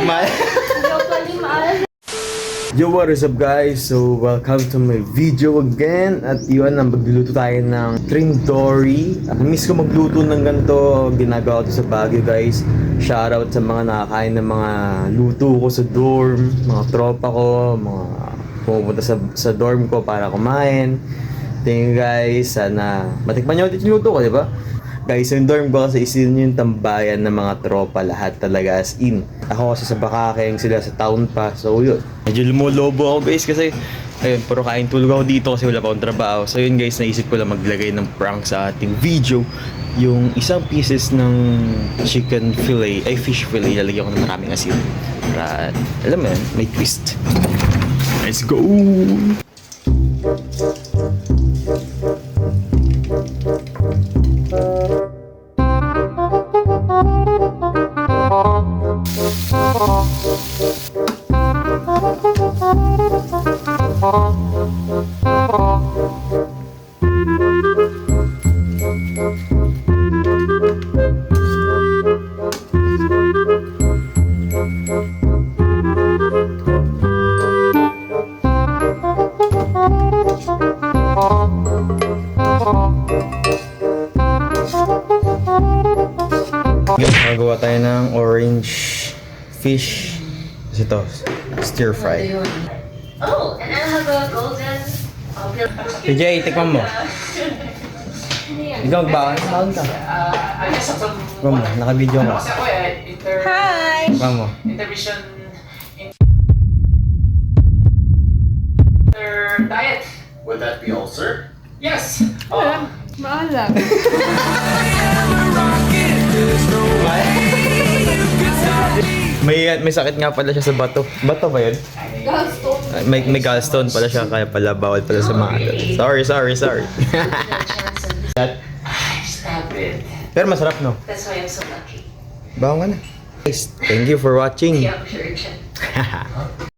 mahal. Hindi mahal. Yo, what is up guys? So, welcome to my video again. At yun, magluluto tayo ng shrimp dory. Miss ko magluto ng ganito. Ginagawa ko sa Baguio guys. Shoutout sa mga nakakain ng mga luto ko sa dorm. Mga tropa ko. Mga pumupunta sa dorm ko para kumain. Thank you guys. Sana matikman nyo ulit yung luto ko, di ba? Guys, yung dorm ko kasi isin yung tambayan ng mga tropa, lahat talaga as in. Ako kasi sa Bakakeng, sila sa town pa. So yun, medyo lumulobo ako guys kasi ayun, puro kain tulog ako dito kasi wala pa akong trabaho. So yun guys, naisip ko lang maglagay ng prank sa ating video. Yung isang pieces ng chicken fillet, ay fish fillet, lalagyan ko ng maraming asin. Para, alam mo yun, may twist. Let's go! Magawa tayo ng orange fish. Ito, stir fry. Oh, and I have a golden... PJ, tikman mo. Ikaw, baon ka. Tikman mo, naka-video mo. Hi! Tikman mo. Intermission diet. Would that be all, sir? Yes. Oh. Maalam. May sakit nga pala siya sa bato. Bato ba yun? Gallstone. May gallstone pala siya, kaya pala bawal pala sa mga adult. Sorry. Stop it. Pero masarap, no? That's why I'm so lucky. Bawa nga na. Guys, thank you for watching. Yeah, I'm sure.